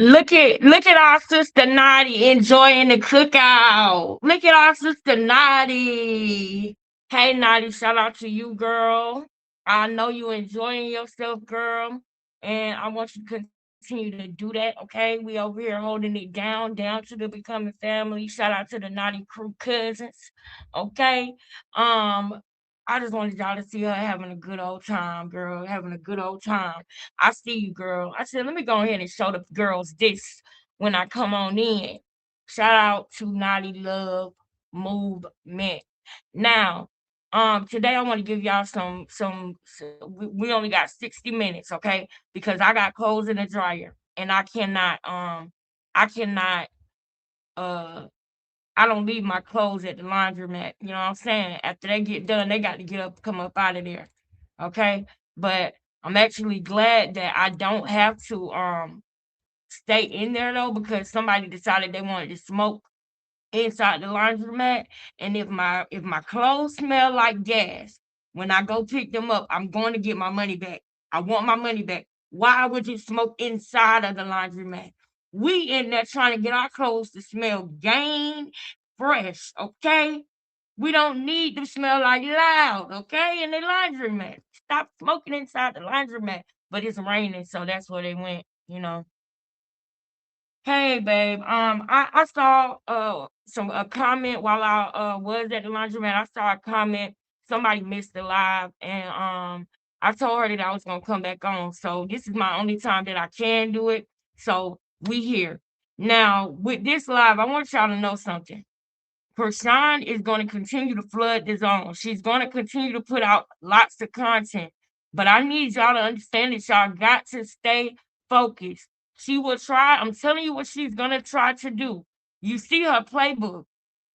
Look at our sister Naughty enjoying the cookout. Look at our sister Naughty. Hey Naughty, shout out to you, girl. I know you enjoying yourself, girl. And I want you to continue to do that, okay? We over here holding it down to the becoming family. Shout out to the Naughty crew cousins, okay? Um, I just wanted y'all to see her having a good old time, girl, having a good old time. I see you, girl. I said, let me go ahead and show the girls this when I come on in. Shout out to Naughty Love Movement. Now, today I want to give y'all we only got 60 minutes, okay? Because I got clothes in the dryer and I cannot uh I don't leave my clothes at the laundromat. You know what I'm saying? After they get done, they got to get up, come up out of there. Okay. But I'm actually glad that I don't have to stay in there though, because somebody decided they wanted to smoke inside the laundromat. And if my clothes smell like gas, when I go pick them up, I'm going to get my money back. I want my money back. Why would you smoke inside of the laundromat? We in there trying to get our clothes to smell gain fresh, okay? We don't need to smell like loud, okay? In the laundromat. Stop smoking inside the laundromat. But it's raining, so that's where they went. Hey babe, I saw a comment while I was at the laundromat. I saw a comment. Somebody missed the live, and I told her that I was gonna come back on. So this is my only time that I can do it. So we here. Now with this live, I want y'all to know something. Krishan is going to continue to flood the zone. She's going to continue to put out lots of content. But I need y'all to understand that y'all got to stay focused. She will try. I'm telling you what she's going to try to do. You see her playbook.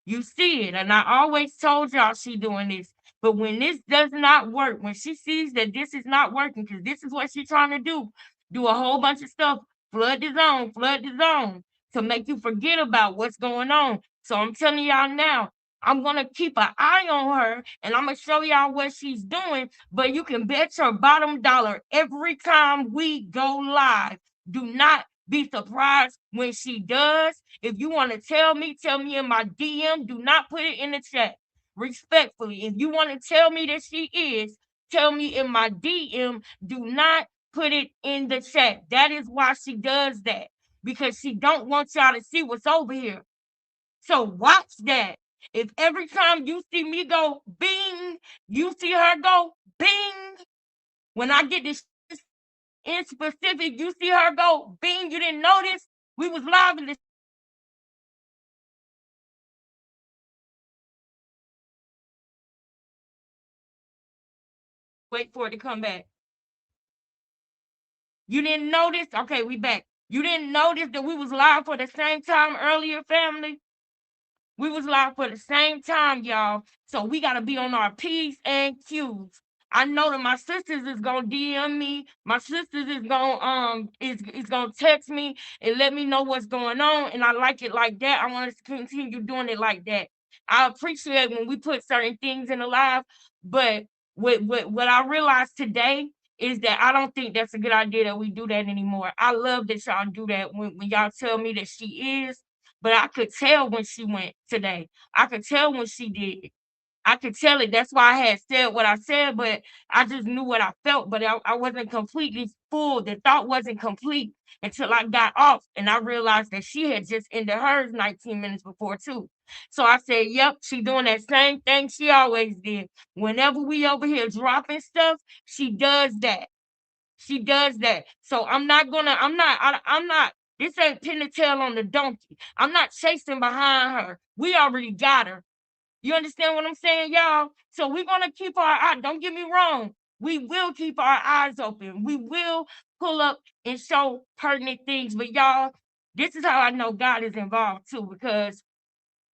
You see it. And I always told y'all she doing this. But when this does not work, when she sees that this is not working, because this is what she's trying to do a whole bunch of stuff, flood the zone to make you forget about what's going on. So I'm telling y'all now, I'm gonna keep an eye on her and I'm gonna show y'all what she's doing. But you can bet your bottom dollar every time we go live. Do not be surprised when she does. If you want to tell me in my DM. Do not put it in the chat. Respectfully, if you want to tell me that she is, tell me in my DM. Do not put it in the chat. That is why she does that, because she don't want y'all to see what's over here. So watch that. If every time you see me go bing, you see her go bing. When I get this in specific, you see her go bing. You didn't notice we was live in this. Wait for it to come back. You didn't notice? Okay, we back. You didn't notice that we was live for the same time earlier, family? We was live for the same time, y'all. So we gotta be on our P's and Q's. I know that my sisters is gonna DM me. My sisters is gonna text me and let me know what's going on. And I like it like that. I want us to continue doing it like that. I appreciate when we put certain things in the live, but what I realized today is that I don't think that's a good idea that we do that anymore. I love that y'all do that when y'all tell me that she is, but I could tell when she went today. I could tell when she did. I could tell it. That's why I had said what I said, but I just knew what I felt, but I wasn't completely full. The thought wasn't complete until I got off and I realized that she had just ended hers 19 minutes before too. So I said, yep, she doing that same thing she always did. Whenever we over here dropping stuff, she does that. She does that. So I'm not, this ain't pin the tail on the donkey. I'm not chasing behind her. We already got her. You understand what I'm saying, y'all? So we're gonna keep our eye. Don't get me wrong. We will keep our eyes open. We will pull up and show pertinent things. But y'all, this is how I know God is involved too, because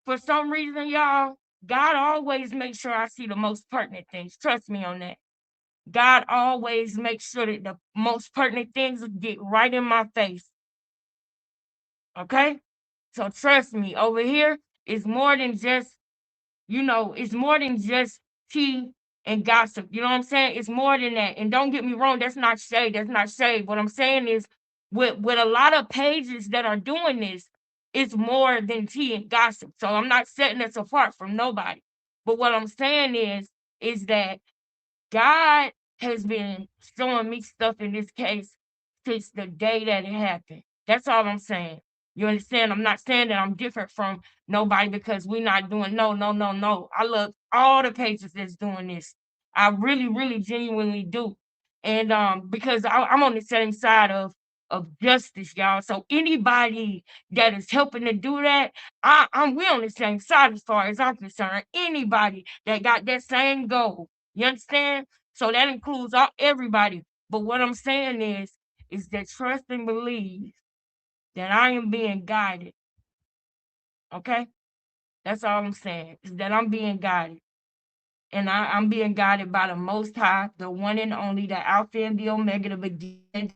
for some reason, y'all, God always makes sure I see the most pertinent things. Trust me on that. God always makes sure that the most pertinent things get right in my face. Okay? So trust me, over here is more than just, it's more than just tea and gossip. You know what I'm saying? It's more than that. And don't get me wrong, that's not shade. That's not shade. What I'm saying is with a lot of pages that are doing this, it's more than tea and gossip. So I'm not setting us apart from nobody. But what I'm saying is that God has been showing me stuff in this case since the day that it happened. That's all I'm saying. You understand? I'm not saying that I'm different from nobody because we're not doing no, no, no, no. I love all the pages that's doing this. I really, really genuinely do. And because I'm on the same side of justice, y'all. So anybody that is helping to do that, I'm we on the same side as far as I'm concerned. Anybody that got that same goal, you understand? So that includes everybody. But what I'm saying is that trust and believe that I am being guided. Okay? That's all I'm saying. Is that I'm being guided. And I'm being guided by the Most High, the one and only, the Alpha and the Omega, the beginning.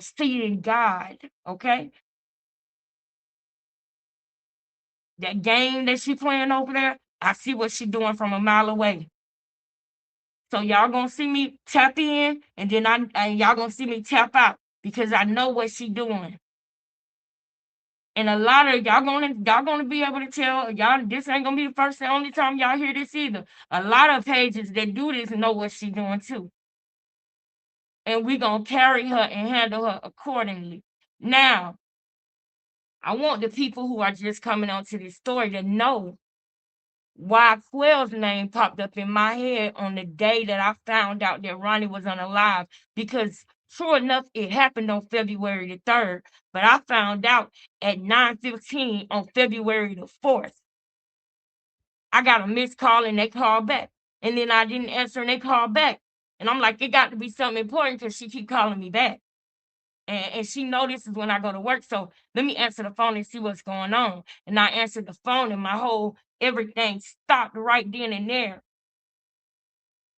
Seeing God. Okay? That game that she playing over there, I see what she doing from a mile away. So y'all gonna see me tap in, and then y'all gonna see me tap out because I know what she doing. And a lot of y'all gonna be able to tell y'all this ain't gonna be the first and only time y'all hear this either. A lot of pages that do this know what she doing too. And we gonna carry her and handle her accordingly. Now, I want the people who are just coming onto this story to know why Quell's name popped up in my head on the day that I found out that Ronnie was unalive. Because true enough, it happened on February the 3rd, but I found out at 9:15 on February the 4th. I got a missed call and they called back. And then I didn't answer and they called back. And I'm like, it got to be something important because she keep calling me back. And she know this is when I go to work. So let me answer the phone and see what's going on. And I answered the phone and my whole everything stopped right then and there.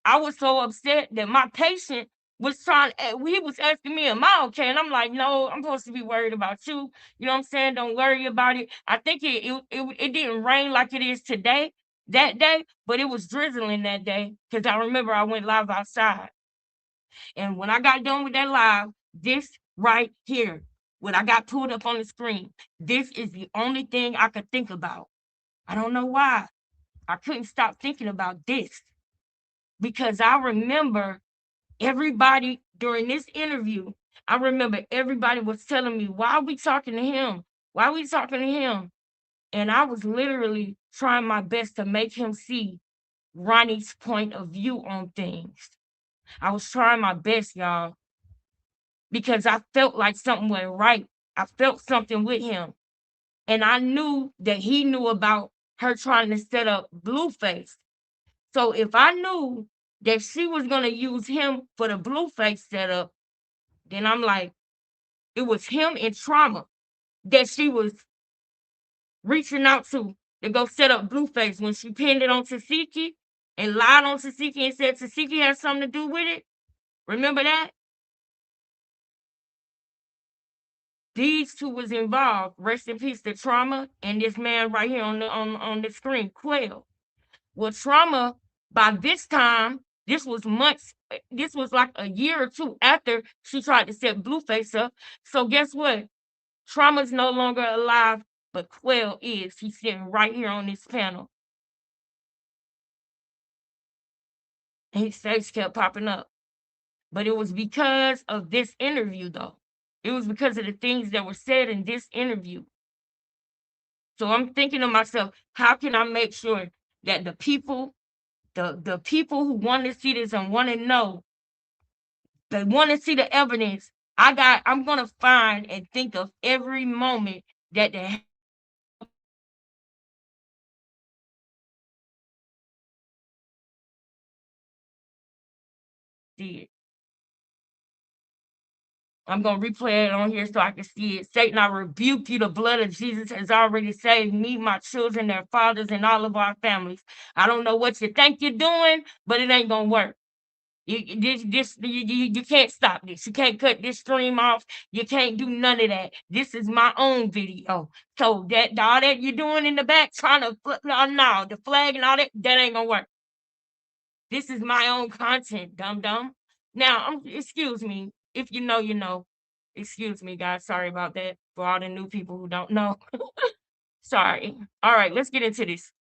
I was so upset that my patient was he was asking me, am I okay? And I'm like, no, I'm supposed to be worried about you. You know what I'm saying? Don't worry about it. I think it didn't rain like it is today, that day, but it was drizzling that day because I remember I went live outside. And when I got done with that live, this right here, when I got pulled up on the screen, this is the only thing I could think about. I don't know why. I couldn't stop thinking about this because I remember everybody during this interview, I remember everybody was telling me, why are we talking to him? Why are we talking to him? And I was literally trying my best to make him see Ronnie's point of view on things. I was trying my best, y'all, because I felt like something went right. I felt something with him. And I knew that he knew about her trying to set up Blueface. So if I knew that she was going to use him for the Blueface setup, then I'm like, it was him in trauma that she was reaching out to go set up Blueface when she pinned it on Tasiki and lied on Tasiki and said Tasiki had something to do with it. Remember that? These two was involved. Rest in peace to Trauma and this man right here on the screen, Quell. Well, Trauma, by this time, this was months, this was like a year or two after she tried to set Blueface up. So guess what? Trauma's no longer alive, but Quell is. He's sitting right here on this panel. And his face kept popping up. But it was because of this interview, though. It was because of the things that were said in this interview. So I'm thinking to myself, how can I make sure that the people who want to see this and want to know, they want to see the evidence, I'm gonna find and think of every moment that they did. I'm gonna replay it on here so I can see it. Satan, I rebuke you. The blood of Jesus has already saved me, my children, their fathers, and all of our families. I don't know what you think you're doing, but it ain't gonna work. You can't stop this. You can't cut this stream off. You can't do none of that. This is my own video. So that all that you're doing in the back, trying to no, the flag and all that ain't gonna work. This is my own content, dum. Now, excuse me. If you know, you know. Excuse me, guys. Sorry about that. For all the new people who don't know. Sorry. All right, let's get into this.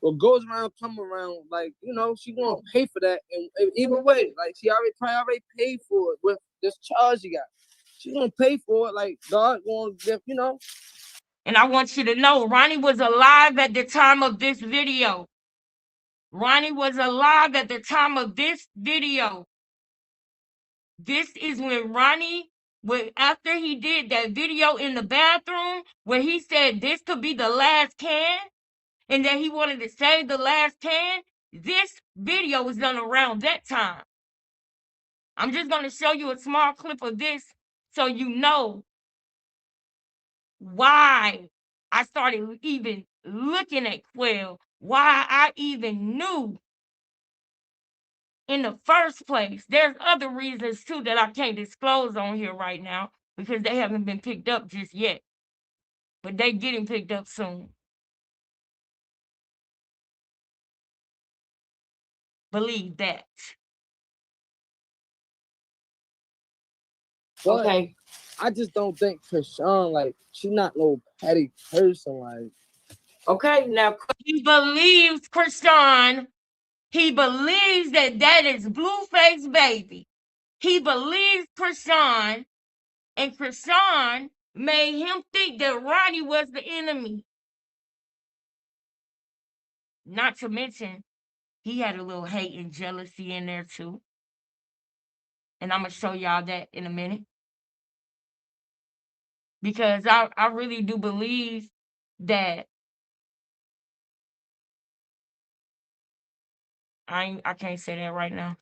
What goes around come around, like, you know, she gonna pay for that, and either way, like, she already paid for it with this charge you got. She gonna pay for it, like, God gonna give, you know. And I want you to know, Ronnie was alive at the time of this video. Ronnie was alive at the time of this video. This is when Ronnie, after he did that video in the bathroom, where he said this could be the last can, and that he wanted to save the last can. This video was done around that time. I'm just going to show you a small clip of this so you know why I started even looking at Quell, why I even knew in the first place. There's other reasons too that I can't disclose on here right now because they haven't been picked up just yet, but they getting picked up soon. Believe that. But okay. I just don't think Krishan, like, she's not no petty person, like. Okay, now he believes Krishan. He believes that is Blueface baby. He believes Krishan, and Krishan made him think that Ronnie was the enemy. Not to mention, he had a little hate and jealousy in there too. And I'm going to show y'all that in a minute. Because I really do believe that I can't say that right now.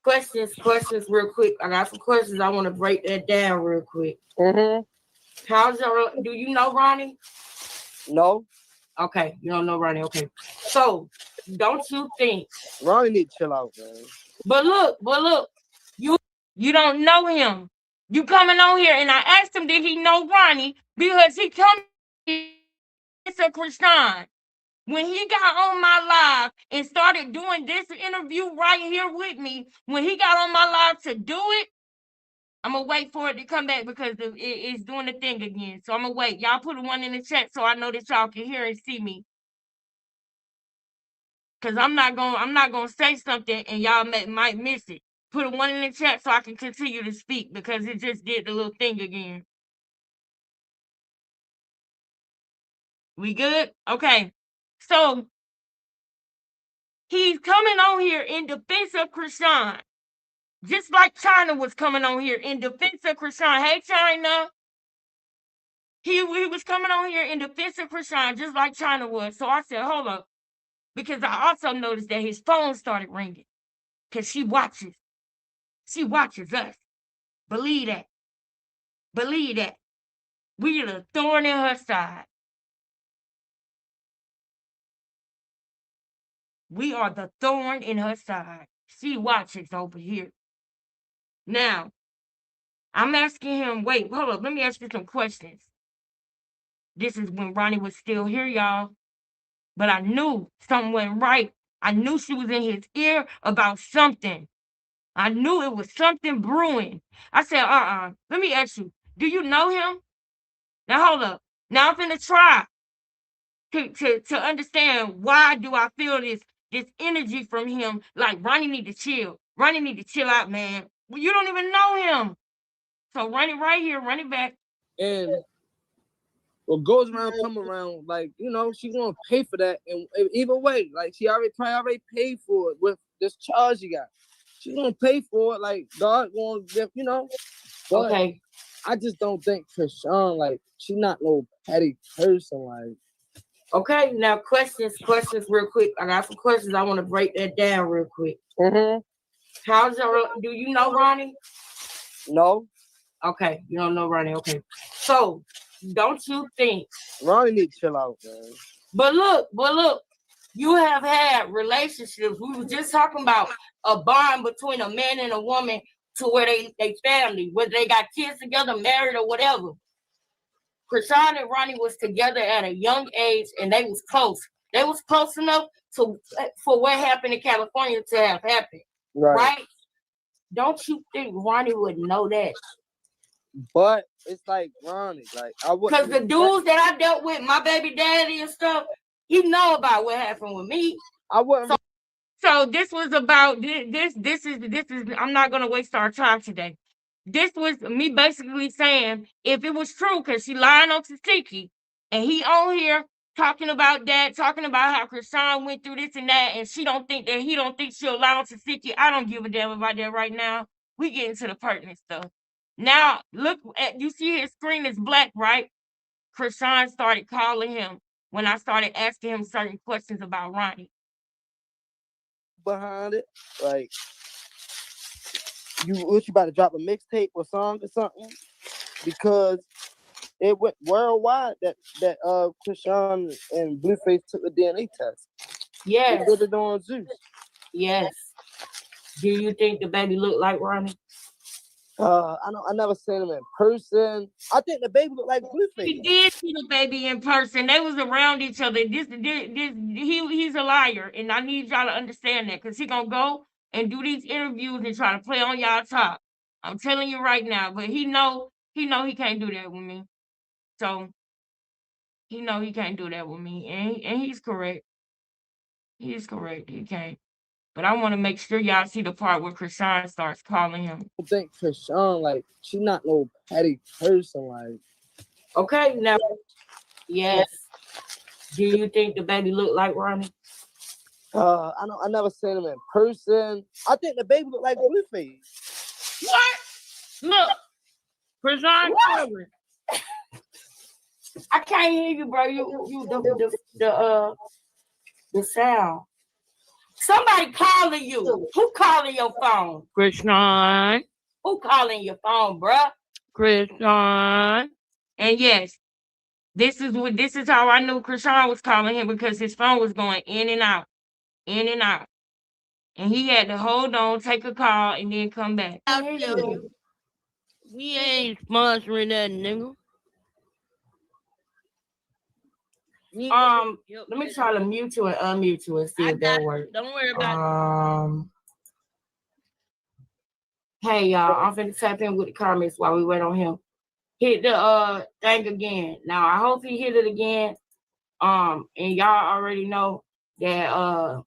Questions real quick. I got some questions. I want to break that down real quick. How's your, do you know Ronnie? No. Okay, you don't know Ronnie. Okay. So, don't you think Ronnie need to chill out, man. But look, you don't know him. You coming on here, and I asked him, did he know Ronnie? Because he come it's a Krishan. When he got on my live and started doing this interview right here with me, when he got on my live to do it, I'm going to wait for it to come back because it's doing the thing again. So I'm going to wait. Y'all put one in the chat so I know that y'all can hear and see me. Because I'm not going to say something and y'all might miss it. Put a one in the chat so I can continue to speak because it just did the little thing again. We good? Okay. So he's coming on here in defense of Krishan. Just like China was coming on here in defense of Krishan. Hey, China. He was coming on here in defense of Krishan just like China was. So I said, hold up. Because I also noticed that his phone started ringing. Because she watches. She watches us. Believe that. Believe that. We are the thorn in her side. We are the thorn in her side. She watches over here. Now, I'm asking him, wait, hold up, let me ask you some questions. This is when Ronnie was still here, y'all. But I knew something wasn't right. I knew she was in his ear about something. I knew it was something brewing. I said, let me ask you, do you know him? Now, hold up. Now, I'm finna try to understand why do I feel this energy from him. Like, Ronnie need to chill. Ronnie need to chill out, man. Well, you don't even know him. So Ronnie right here, Ronnie back. And what goes around come around, like, you know, she gonna pay for that, and either way, like, she already paid for it with this charge you got. She gonna pay for it, like, God gonna give, you know. But okay. I just don't think Krishan, like, she's not no petty person, like. Okay, now questions real quick. I got some questions. I want to break that down real quick. How's your, do you know Ronnie? No. Okay, you don't know Ronnie. Okay. So, don't you think Ronnie need to chill out, man. But look, You have had relationships. We were just talking about a bond between a man and a woman to where they family, whether they got kids together, married or whatever. Krishan and Ronnie was together at a young age, and they was close. They was close enough for what happened in California to have happened, right? Don't you think Ronnie would know that? But it's like Ronnie, like I would, because the dudes that I dealt with, my baby daddy and stuff, he know about what happened with me. I wouldn't. So this was about this. This is. I'm not gonna waste our time today. This was me basically saying if it was true, because she lying on Tasiki, and he on here talking about that, talking about how Krishan went through this and that, and he don't think she'll lie on Tasiki. I don't give a damn about that right now. We get into the pertinent stuff. Now look at, you see his screen is black, right? Krishan started calling him when I started asking him certain questions about Ronnie. Behind it, like you about to drop a mixtape or song or something? Because it went worldwide that Krishan and Blueface took a DNA test. Yes. They did it on Zeus. Yes. Do you think the baby looked like Ronnie? I never seen him in person. I think the baby looked like Blueface. He did see the baby in person. They was around each other. He's a liar, and I need y'all to understand that, because he gonna go and do these interviews and try to play on y'all top. I'm telling you right now, but he know he can't do that with me. So he know he can't do that with me, and he's correct. He's correct. He can't. But I want to make sure y'all see the part where Krishan starts calling him. I think Krishan, like, she's not no petty person, like. Okay, now, yes. Do you think the baby looked like Ronnie? I never seen him in person. I think the baby looked like Blueface. What? Look, Krishan. I can't hear you, bro. The sound. Somebody calling you. Who calling your phone? Krishan. Who calling your phone, bruh? Krishan. And yes, this is how I knew Krishan was calling him, because his phone was going in and out, in and out. And he had to hold on, take a call, and then come back. We ain't sponsoring that nigga. Let me try to mute you and unmute you and see if that works. Don't worry about it. Hey y'all, I'm finna tap in with the comments while we wait on him. Hit the thing again. Now I hope he hit it again. And y'all already know that I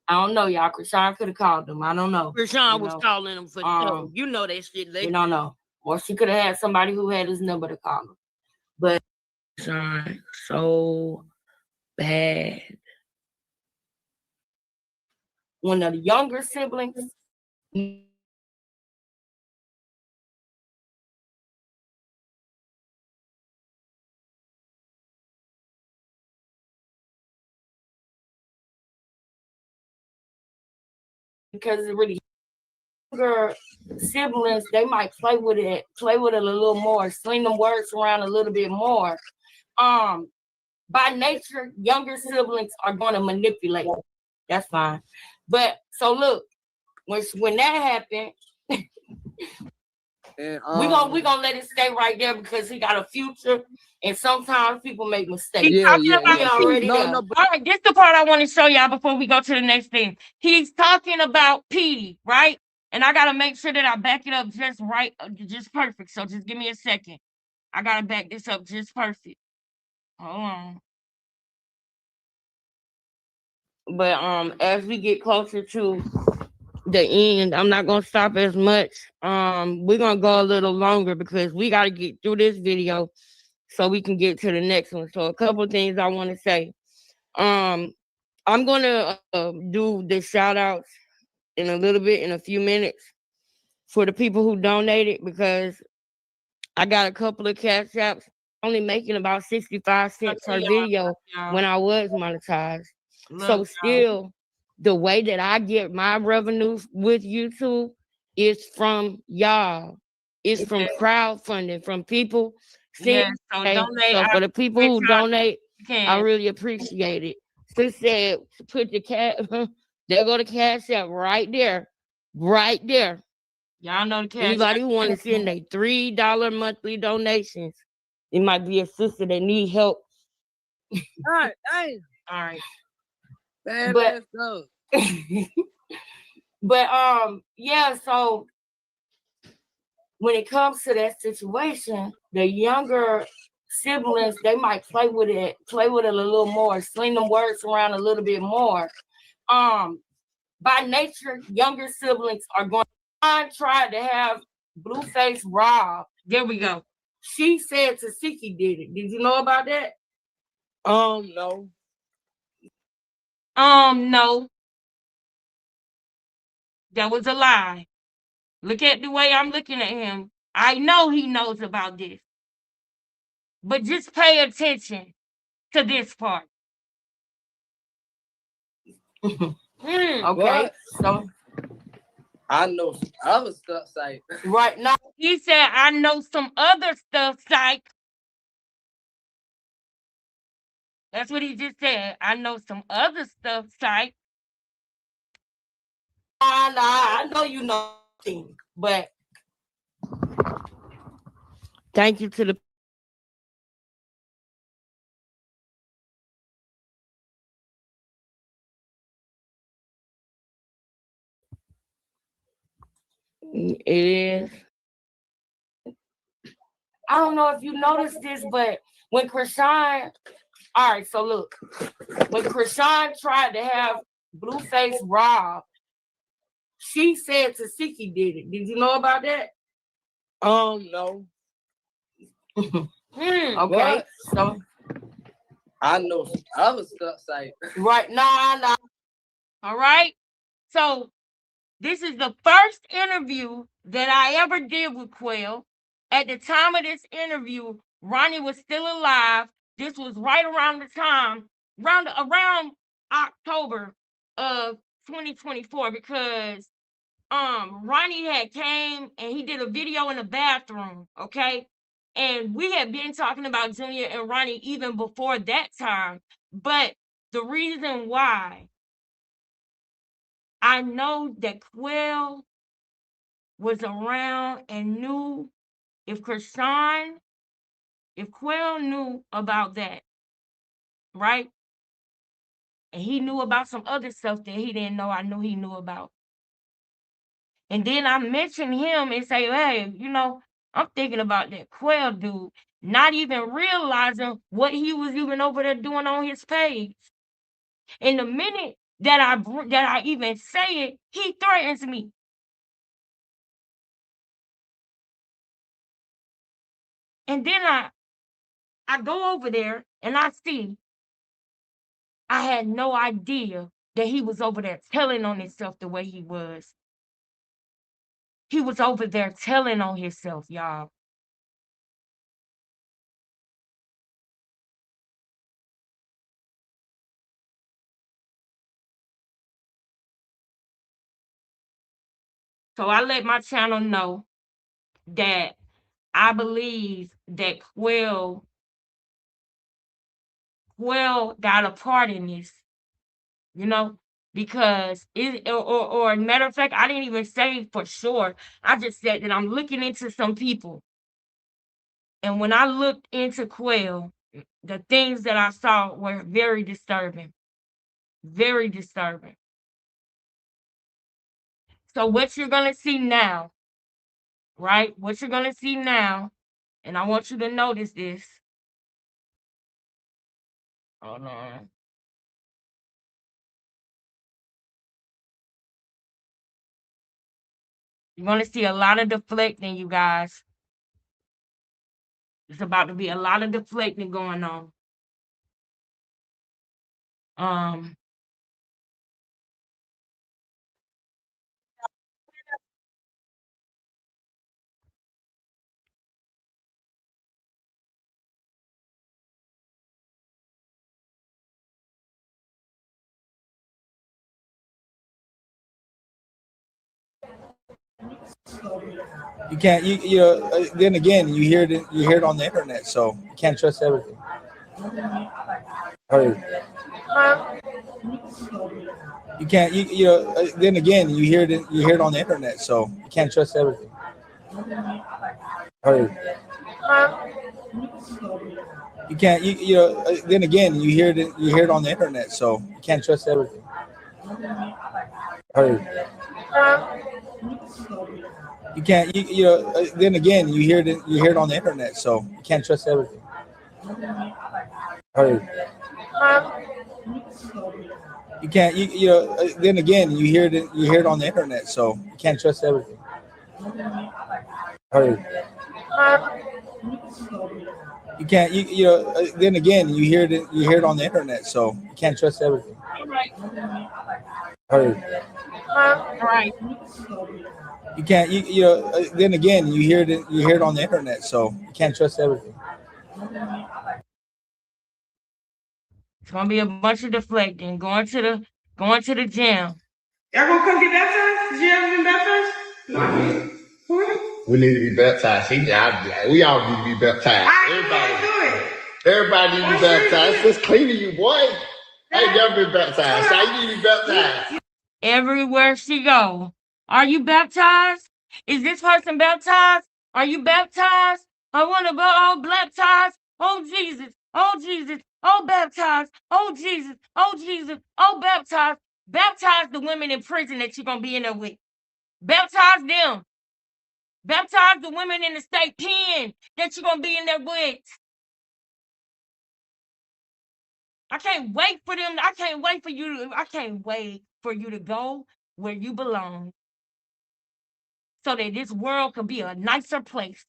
don't know, y'all. Krishan could have called him. I don't know. Krishan was calling him for you know that shit. You don't know. Or she could have had somebody who had his number to call him. But Krishan, so bad. One of the younger siblings. Because it's really younger siblings, they might play with it a little more, sling them words around a little bit more. By nature, younger siblings are going to manipulate. That's fine. But so look, when that happened, and, we gonna let it stay right there, because he got a future, and sometimes people make mistakes. He's talking about already. All right, this is the part I want to show y'all before we go to the next thing. He's talking about Petey, right? And I gotta make sure that I back it up just right, just perfect. So just give me a second. I gotta back this up just perfect. Hold on. But as we get closer to the end, I'm not gonna stop as much. We're gonna go a little longer, because we gotta get through this video so we can get to the next one. So a couple of things I want to say. I'm gonna do the shout outs in a little bit, in a few minutes, for the people who donated, because I got a couple of cash apps only making about 65 cents per video when I was monetized. So still, the way that I get my revenues with YouTube is from y'all. It's from crowdfunding, from people. So donate. So for the people who donate, I really appreciate it. Sis said, put the cat. There go the Cash App right there. Right there. Y'all know the Cash App. Anybody who want to send a $3 monthly donations, it might be a sister that need help. All right, hey. All right. Bad stuff. But yeah, so when it comes to that situation, the younger siblings, they might play with it a little more, sling them words around a little bit more. By nature, younger siblings are going to try to have Blueface robbed. There we go. She said Tasiki did it. Did you know about that? No. No. That was a lie. Look at the way I'm looking at him. I know he knows about this. But just pay attention to this part. Okay. What? So I know some other stuff, psych. Right now, he said, I know some other stuff, psych. That's what he just said. I know some other stuff, psych. I know you know things, but thank you to the it is. I don't know if you noticed this, but when Krishan, all right, so look, when Krishan tried to have Blueface robbed, she said Tasiki did it. Did you know about that? No. Okay. What? So I know some other stuff, psych. Right now. All right. So this is the first interview that I ever did with Quell. At the time of this interview, Ronnie was still alive. This was right around the time, around October of 2024, because Ronnie had came and he did a video in the bathroom, okay? And we had been talking about Junior and Ronnie even before that time. But the reason why I know that Quell was around and knew if Quell knew about that, right? And he knew about some other stuff that he didn't know I knew he knew about. And then I mentioned him and say, hey, I'm thinking about that Quell dude, not even realizing what he was even over there doing on his page. And the minute that I even say it, he threatens me. And then I go over there and I see I had no idea that he was over there telling on himself the way he was. He was over there telling on himself, y'all. So I let my channel know that I believe that Quell got a part in this, because or matter of fact, I didn't even say for sure. I just said that I'm looking into some people. And when I looked into Quell, the things that I saw were very disturbing. Very disturbing. So what you're going to see now, right? What you're going to see now, and I want you to notice this. Hold on. You're going to see a lot of deflecting, you guys. It's about to be a lot of deflecting going on. You can't. Then again, you hear it on the internet, so you can't trust everything. Heard. Huh? You can't. Then again, you hear it on the internet, so you can't trust everything. Heard. You can't. Then again, you hear it on the internet, so you can't trust everything. Heard. You can't. Then again, you hear it on the internet, so you can't trust everything. Heard. You can't. Then again, you hear it on the internet, so you can't trust everything. Heard. You can't. Then again, you hear it on the internet, so you can't trust everything. All right. Heard. All right. You can't. Then again, you hear it on the internet, so you can't trust everything. It's gonna be a bunch of deflecting. Going to the gym. Y'all gonna come get baptized? Did you ever been baptized? We need to be baptized. We all need to be baptized. Everybody need to be baptized. It's cleaning you, boy. I ain't never been baptized. Now you need to be baptized. Everywhere she go. Are you baptized? Is this person baptized? Are you baptized? I want to be all baptized. Oh Jesus. Oh Jesus. Oh baptized. Oh Jesus. Oh Jesus. Oh baptized. Baptize the women in prison that you're gonna be in there with. Baptize them. Baptize the women in the state pen that you're gonna be in there with. I can't wait for them. I can't wait for you to go where you belong, so that this world can be a nicer place,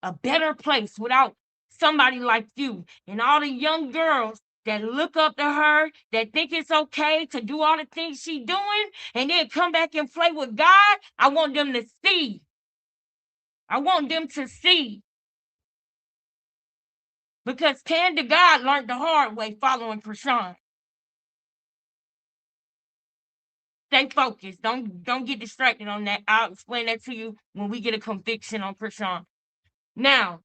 a better place without somebody like you. And all the young girls that look up to her, that think it's okay to do all the things she's doing, and then come back and play with God, I want them to see. I want them to see. Because Tanda God learned the hard way following Krishan. Stay focused. Don't get distracted on that. I'll explain that to you when we get a conviction on Krishan. Now,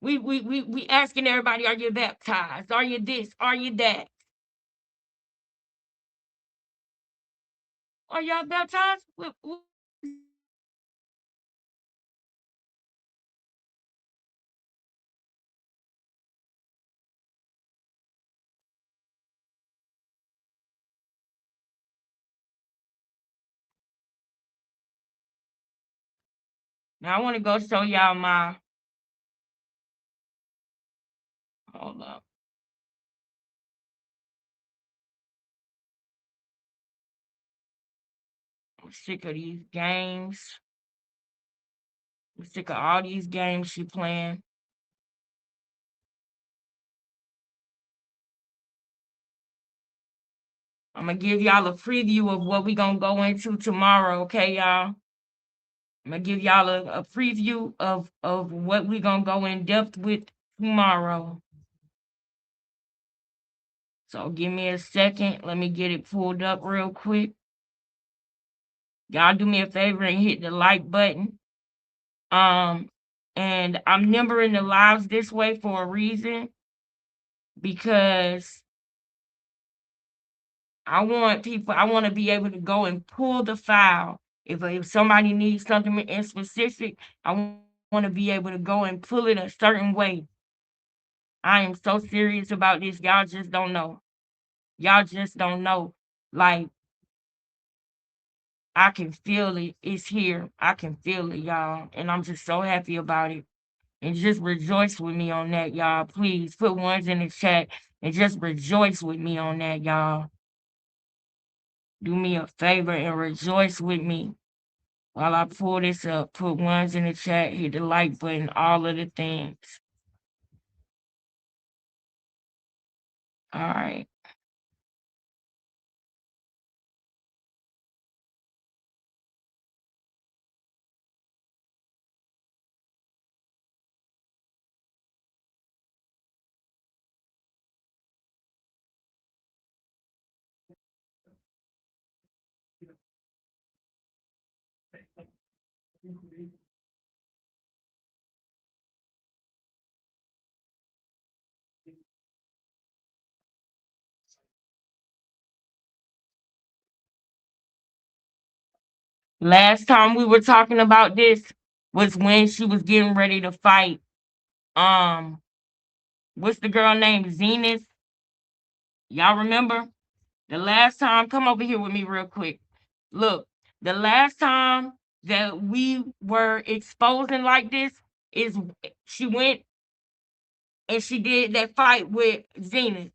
we asking everybody, are you baptized? Are you this? Are you that? Are y'all baptized? Now I want to go show y'all my. Hold up. I'm sick of these games. I'm sick of all these games she playing. I'm gonna give y'all a preview of what we gonna go into tomorrow, okay, y'all? I'm gonna give y'all a preview of what we gonna go in depth with tomorrow. So give me a second. Let me get it pulled up real quick. Y'all do me a favor and hit the like button. And I'm numbering the lives this way for a reason, because I want to be able to go and pull the file. If somebody needs something in specific, I want to be able to go and pull it a certain way. I am so serious about this. Y'all just don't know. Y'all just don't know. Like, I can feel it. It's here. I can feel it, y'all. And I'm just so happy about it. And just rejoice with me on that, y'all. Please put ones in the chat and just rejoice with me on that, y'all. Do me a favor and rejoice with me while I pull this up. Put ones in the chat, hit the like button, all of the things. All right. Last time we were talking about this was when she was getting ready to fight. Um, what's the girl named Zenith? Y'all remember? The last time, come over here with me real quick. Look, the last time that we were exposing like this is she went and she did that fight with Zenith.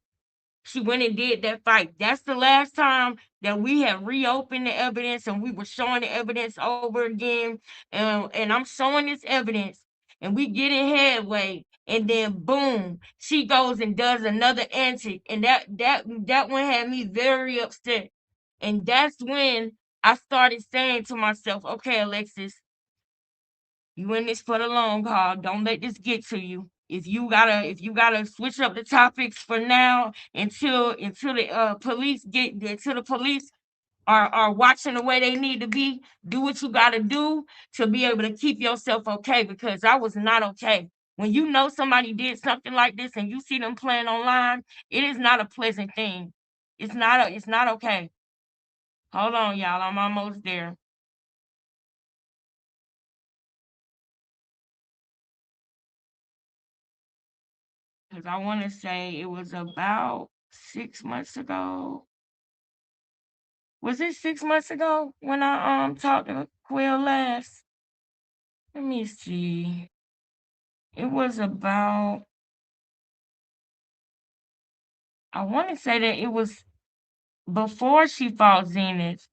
She went and did that fight. That's the last time that we have reopened the evidence and we were showing the evidence over again. And I'm showing this evidence and we get in headway. And then boom, she goes and does another antic. And that one had me very upset. And that's when I started saying to myself, okay, Alexis, you in this for the long haul. Don't let this get to you. If you gotta switch up the topics for now until the police get until the police are watching the way they need to be, do what you gotta do to be able to keep yourself okay because I was not okay. When you know somebody did something like this and you see them playing online, it is not a pleasant thing. It's not okay. Hold on, y'all. I'm almost there. Because I want to say it was about 6 months ago. Was it 6 months ago when I talked to Quill last? Let me see. It was about. I want to say that it was before she fought Zenith.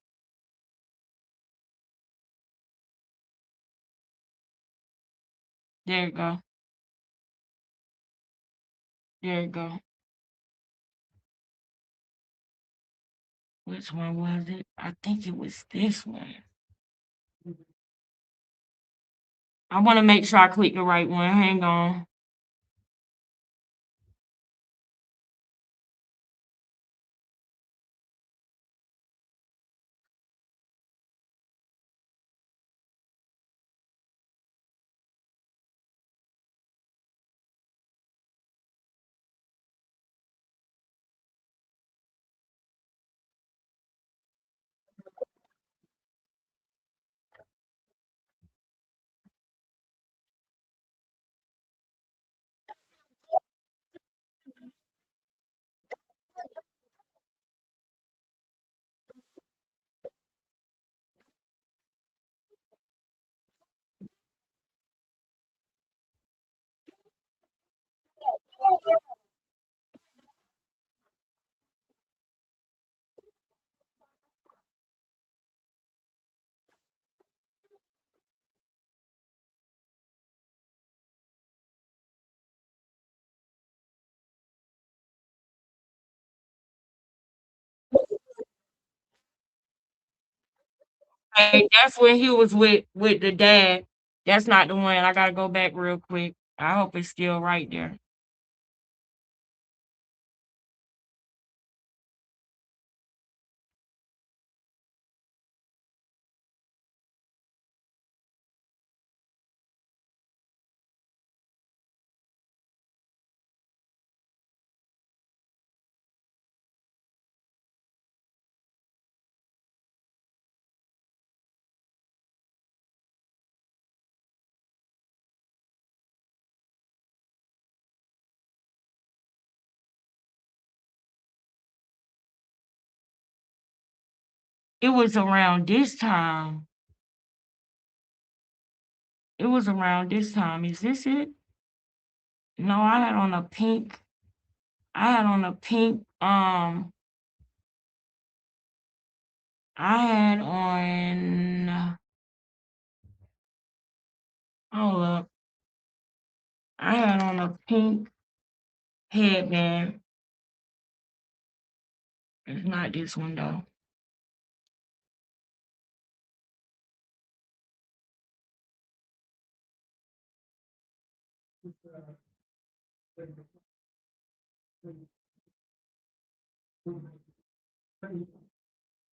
There you go. There you go. Which one was it? I think it was this one. I want to make sure I click the right one. Hang on. Hey, that's when he was with the dad. That's not the one. I gotta go back real quick. I hope it's still right there. It was around this time. It was around this time. Is this it? No, I had on a pink. I had on a pink. I had on. Hold up. I had on a pink headband. It's not this one though.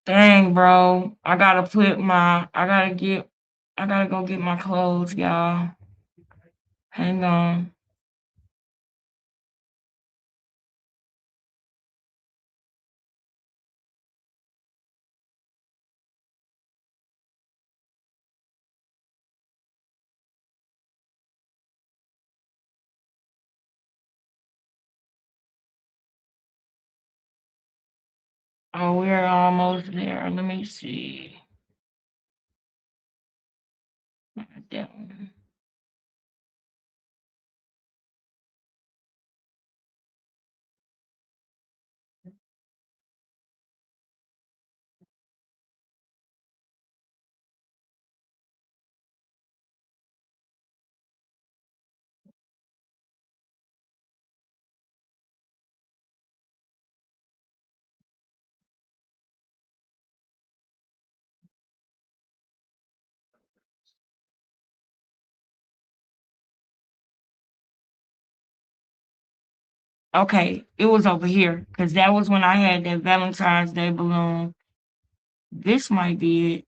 Dang, bro. I gotta put my. I gotta get. I gotta go get my clothes, y'all. Hang on. Oh, we're almost there. Let me see. That one. Okay, it was over here because that was when I had that Valentine's Day balloon. This might be it.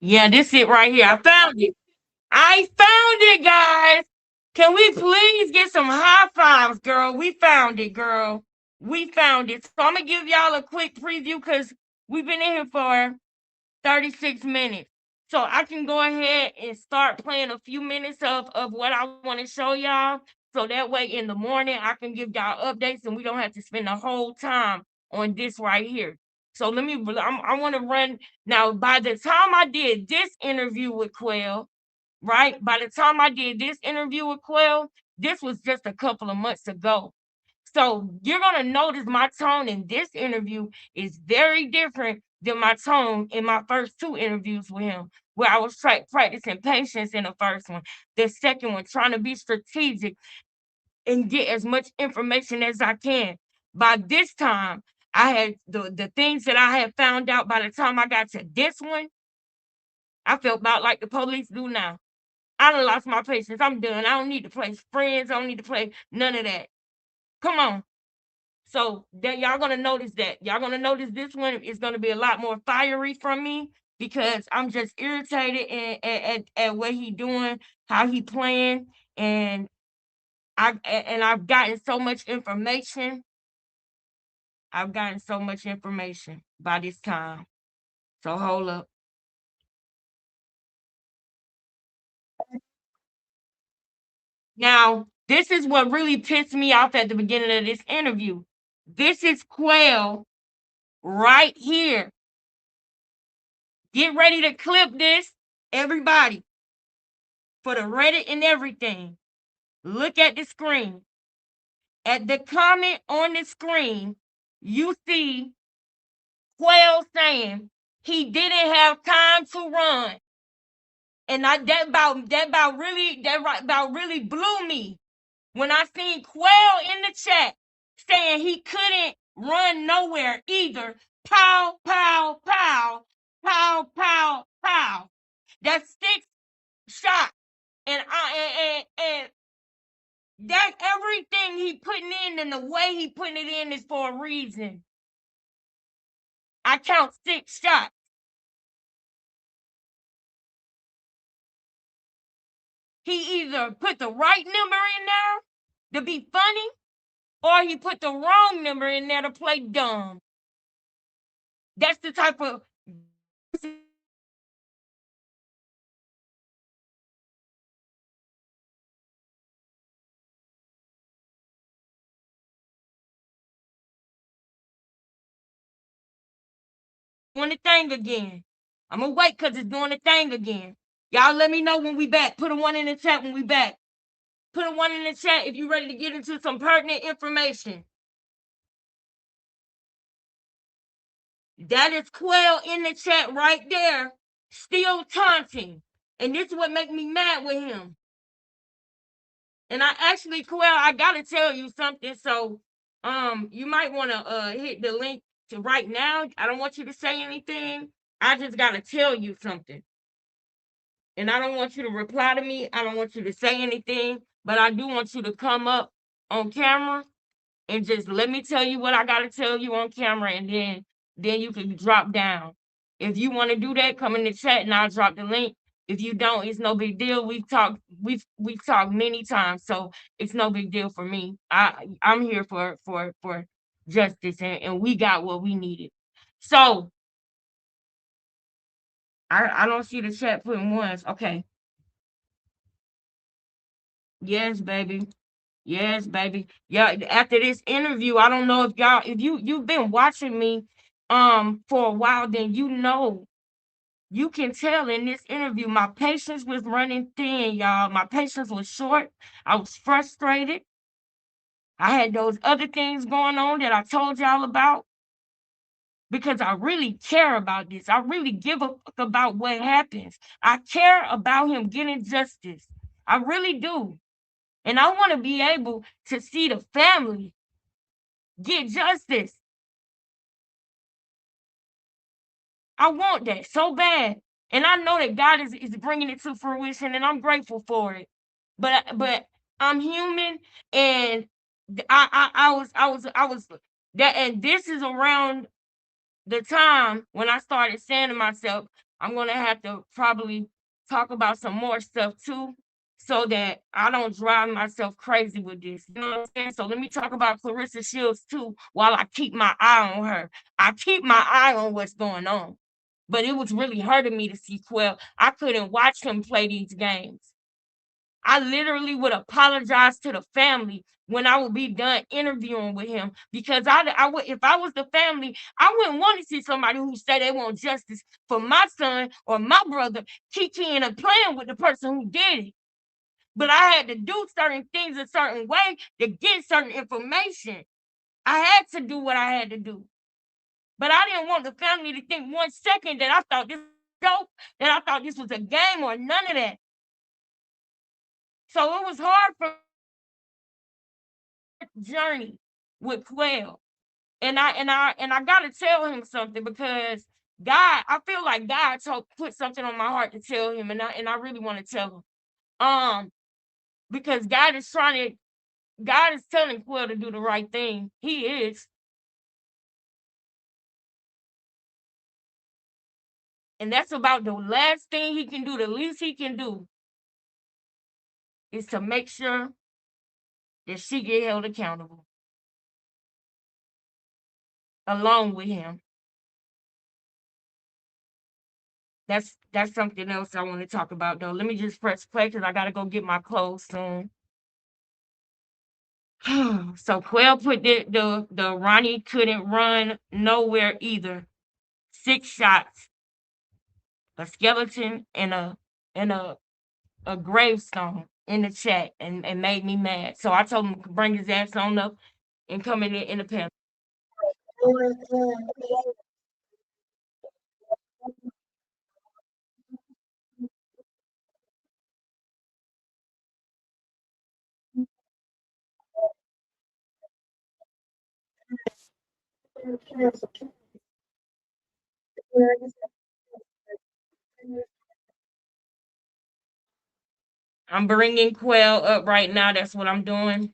Yeah, this it right here. I found it. I found it, guys. Can we please get some high fives, girl? We found it, girl. We found it. So I'm gonna give y'all a quick preview because we've been in here for 36 minutes. So I can go ahead and start playing a few minutes of what I want to show y'all. So that way in the morning I can give y'all updates and we don't have to spend the whole time on this right here. So I want to run now. By the time I did this interview with Quell, right? By the time I did this interview with Quell, this was just a couple of months ago. So you're going to notice my tone in this interview is very different than my tone in my first two interviews with him, where I was practicing patience in the first one. The second one, trying to be strategic and get as much information as I can. By this time, I had the things that I had found out by the time I got to this one, I felt about like the police do now. I done lost my patience. I'm done. I don't need to play friends. I don't need to play none of that. Come on. So that y'all gonna notice that. Y'all gonna notice this one is gonna be a lot more fiery from me because I'm just irritated at what he doing, how he playing, and I've gotten so much information. I've gotten so much information by this time. So hold up. Now, this is what really pissed me off at the beginning of this interview. This is Quell right here. Get ready to clip this, everybody, for the Reddit and everything. Look at the screen. At the comment on the screen, you see Quell saying he didn't have time to run. And that about really blew me when I seen Quell in the chat saying he couldn't run nowhere either. Pow, pow, pow, pow, pow, pow. That's 6 shots. And that everything he putting in and the way he putting it in is for a reason. I count 6 shots. He either put the right number in there to be funny, or he put the wrong number in there to play dumb. That's the type of doing the thing again. I'm gonna wait because it's doing the thing again. Y'all let me know when we back. Put a 1 in the chat when we back. Put a 1 in the chat if you're ready to get into some pertinent information. That is Quell in the chat right there, still taunting. And this is what makes me mad with him. And I actually, Quell, I gotta tell you something. So you might want to hit the link to right now. I don't want you to say anything. I just gotta tell you something. And I don't want you to reply to me. I don't want you to say anything. but I do want you to come up on camera and just let me tell you what I gotta tell you on camera, and then you can drop down. If you want to do that, come in the chat and I'll drop the link. If you don't, it's no big deal. We've talked many times, so it's no big deal for me. I'm here for justice, and we got what we needed. So I don't see the chat putting ones. Okay. Yes, baby. Yes, baby. Yeah, after this interview, I don't know if y'all if you've been watching me for a while, then you can tell in this interview my patience was running thin, y'all. My patience was short. I was frustrated. I had those other things going on that I told y'all about because I really care about this. I really give a fuck about what happens. I care about him getting justice. I really do. And I want to be able to see the family get justice. I want that so bad. And I know that God is bringing it to fruition, and I'm grateful for it. But I'm human, and I was that, and this is around the time when I started saying to myself, I'm gonna have to probably talk about some more stuff too, so that I don't drive myself crazy with this. You know what I'm saying? So let me talk about Clarissa Shields too, while I keep my eye on her. I keep my eye on what's going on. But it was really hurting me to see Quell. I couldn't watch him play these games. I literally would apologize to the family when I would be done interviewing with him, because I would, if I was the family, I wouldn't want to see somebody who said they want justice for my son or my brother kikiing and playing with the person who did it. But I had to do certain things a certain way to get certain information. I had to do what I had to do. But I didn't want the family to think 1 second that I thought this was a joke, that I thought this was a game, or none of that. So it was hard for journey with Quail. And I gotta tell him something, because God, I feel like God put something on my heart to tell him, and I really want to tell him. Because God is telling Quail to do the right thing. He is. And that's about the last thing he can do, the least he can do is to make sure that she get held accountable along with him. That's something else I want to talk about though. Let me just press play because I gotta go get my clothes soon. So Quell put the Ronnie couldn't run nowhere either. 6 shots, a skeleton, and a gravestone in the chat, and made me mad. So I told him to bring his ass on up and come in the pen. I'm bringing Quell up right now. That's what I'm doing.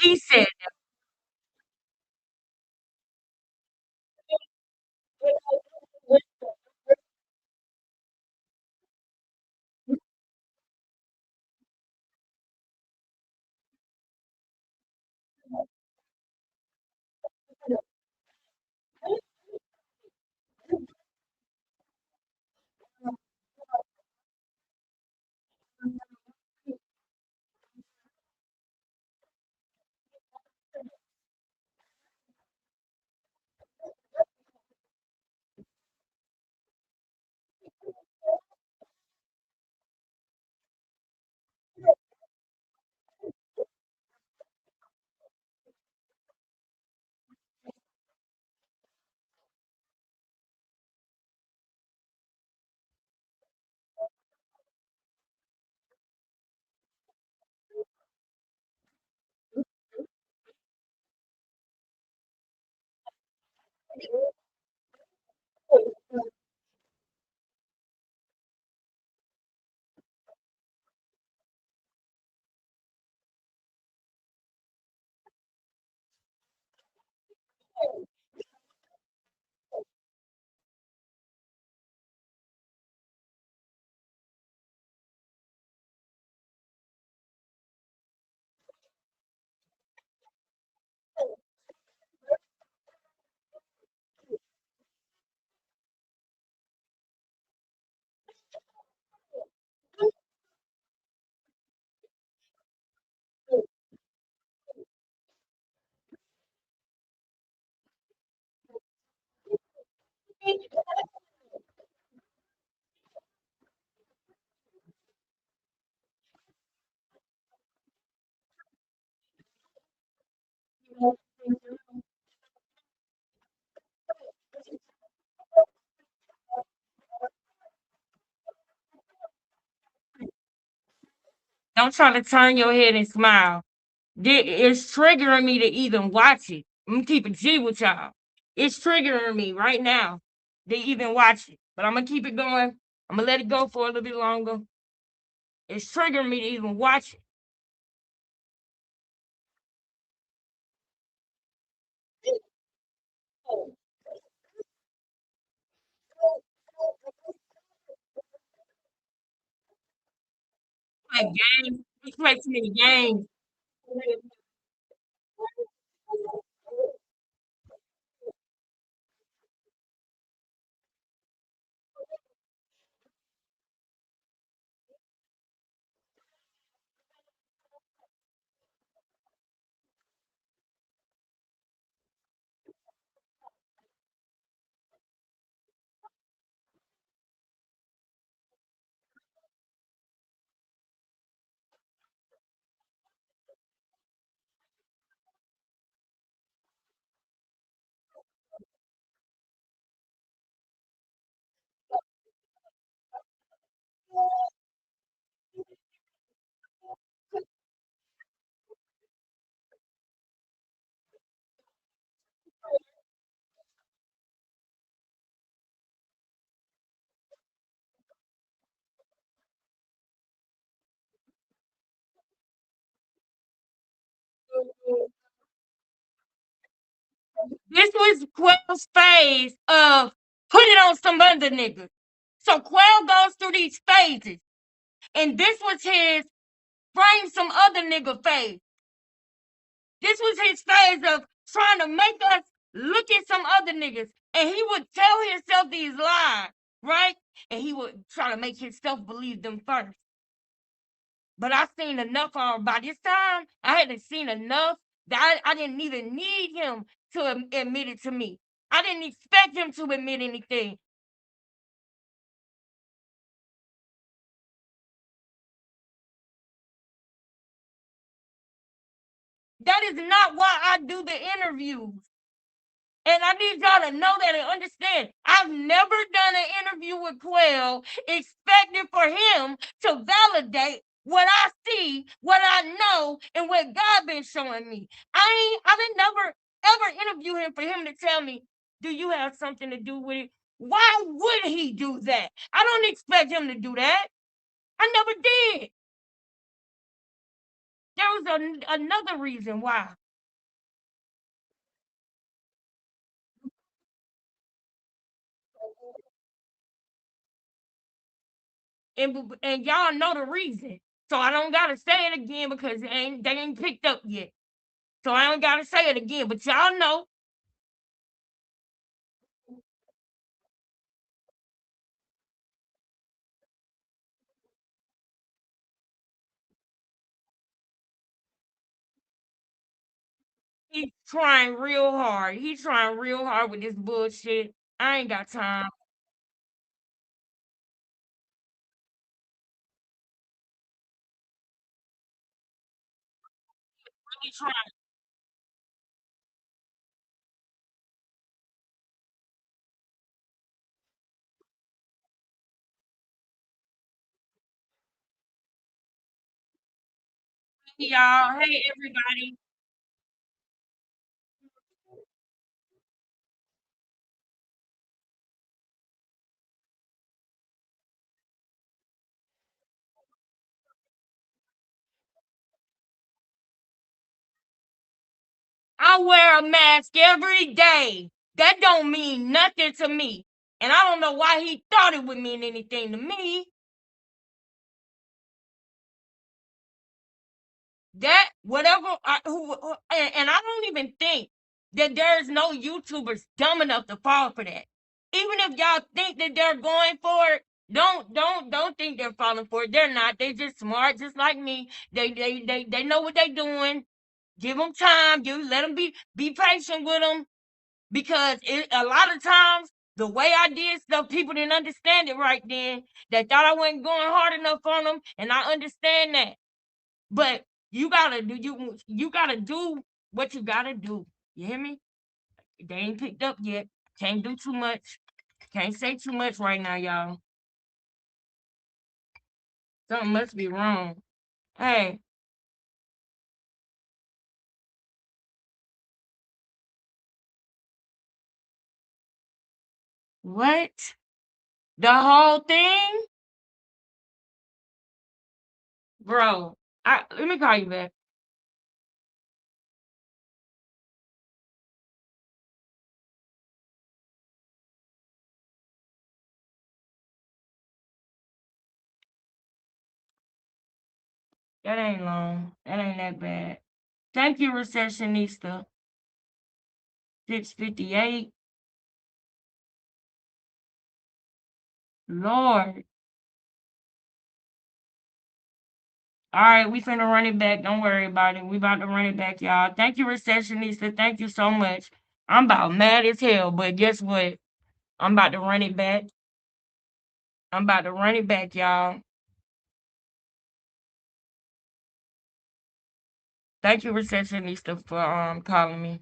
He said, Don't try to turn your head and smile. It's triggering me to even watch it. I'm gonna keep it G with y'all. It's triggering me right now to even watch it. But I'm gonna keep it going. I'm gonna let it go for a little bit longer. It's triggering me to even watch it. Like games. We play too many games. This was Quell's phase of put it on some other niggas. So Quell goes through these phases. And this was his frame some other nigga phase. This was his phase of trying to make us look at some other niggas. And he would tell himself these lies, right? And he would try to make himself believe them first. But I seen enough on by this time. I hadn't seen enough that I didn't even need him to admit it to me. I didn't expect him to admit anything. That is not why I do the interviews. And I need y'all to know that and understand. I've never done an interview with Quell expecting for him to validate what I see, what I know, and what God been showing me. I didn't never ever interview him for him to tell me, do you have something to do with it? Why would he do that? I don't expect him to do that. I never did. There was another reason why. And y'all know the reason. So I don't gotta say it again because they ain't picked up yet. So I don't gotta say it again. But y'all know he's trying real hard. He's trying real hard with this bullshit. I ain't got time. He's trying. Hey, y'all. Hey, everybody. I wear a mask every day. That don't mean nothing to me. And I don't know why he thought it would mean anything to me. That whatever and I don't even think that there's no YouTubers dumb enough to fall for that. Even if y'all think that they're going for it, don't think they're falling for it. They're not. They just smart, just like me. They know what they're doing. Give them time. Let them be patient with them, because a lot of times the way I did stuff, people didn't understand it right then. They thought I wasn't going hard enough on them, and I understand that. But you gotta do what you gotta do. You hear me? They ain't picked up yet. Can't do too much. Can't say too much right now, y'all. Something must be wrong. Hey. What? The whole thing? Bro, let me call you back. That ain't long. That ain't that bad. Thank you, receptionista. 658. Lord. All right, we finna run it back. Don't worry about it. We about to run it back, y'all. Thank you, receptionista. Thank you so much. I'm about mad as hell, but guess what? I'm about to run it back. I'm about to run it back, y'all. Thank you, receptionista, for calling me.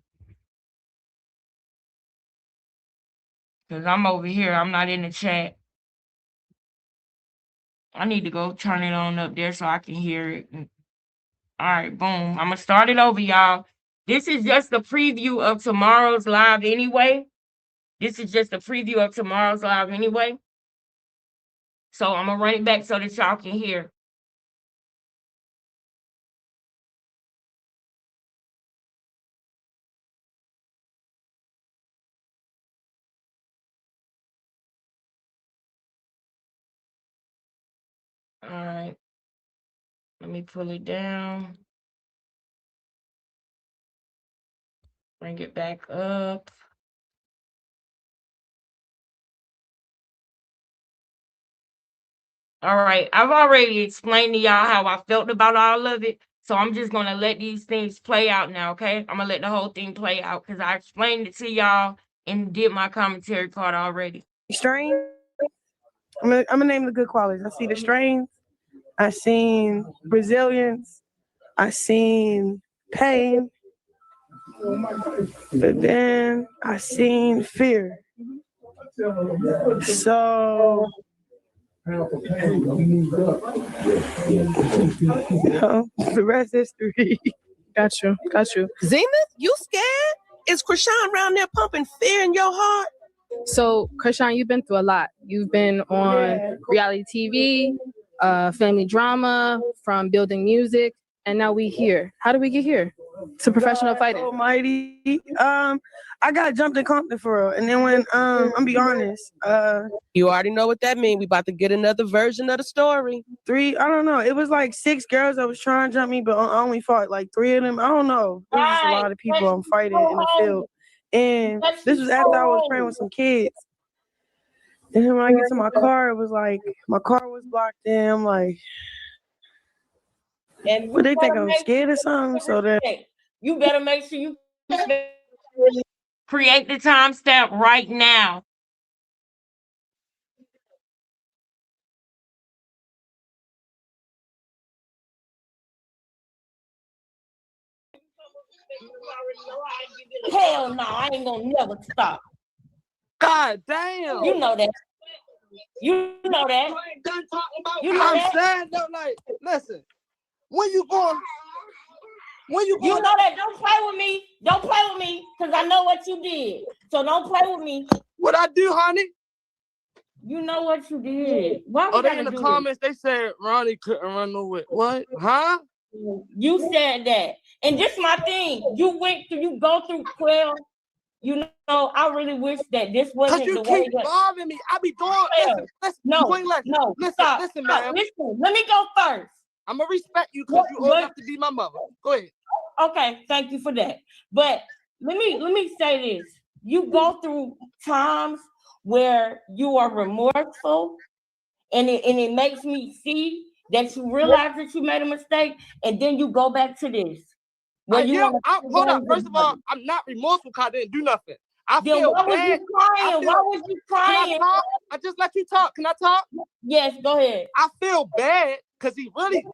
Cause I'm over here. I'm not in the chat. I need to go turn it on up there so I can hear it. All right, boom. I'm gonna start it over, y'all. This is just a preview of tomorrow's live anyway. This is just a preview of tomorrow's live anyway. So I'm gonna run it back so that y'all can hear. All right. Let me pull it down. Bring it back up. All right. I've already explained to y'all how I felt about all of it. So I'm just gonna let these things play out now, okay? I'm gonna let the whole thing play out because I explained it to y'all and did my commentary part already. Strains. I'm gonna name the good qualities. I see the strains. I seen Brazilians. I seen pain. But then I seen fear. So the rest is history. Got you. Zenith, you scared? Is Krishan around there pumping fear in your heart? So, Krishan, you've been through a lot. You've been on reality TV, family drama, from building music, and now we here. How did we get here? To professional fighting. Almighty. I got jumped in Compton for real. And then when I'm be honest, you already know what that means. We about to get another version of the story. 3, I don't know. It was like 6 girls that was trying to jump me, but I only fought like 3 of them. I don't know. It was just a lot of people I'm fighting in the field. And this was after I was praying with some kids. And then when I get to my car, it was like my car was blocked in. I'm like, but they think I'm scared or something. So that you better make sure you create the timestamp right now. Hell no, I ain't gonna never stop. God damn. You know that. You know that. You know I'm saying though, like, listen, when you going? You know that. Don't play with me. Don't play with me, because I know what you did. So don't play with me. What I do, honey? You know what you did. Why they in the comments, they said Ronnie couldn't run no way. What? Huh? You said that. And this my thing. You go through 12. You know, I really wish that this wasn't the way. Because you keep bothering me. I be doing. Listen, no, listen, stop, listen, stop, man. listen. Let me go first. I'm gonna respect you because you old enough to be my mother. Go ahead. Okay, thank you for that. But let me say this. You go through times where you are remorseful, and it makes me see that you realize that you made a mistake, and then you go back to this. Hold up. First of all, I'm not remorseful because I didn't do nothing. I feel why bad. Was you crying? Why was you crying? Can I talk? I just let you talk. Can I talk? Yes, go ahead. I feel bad because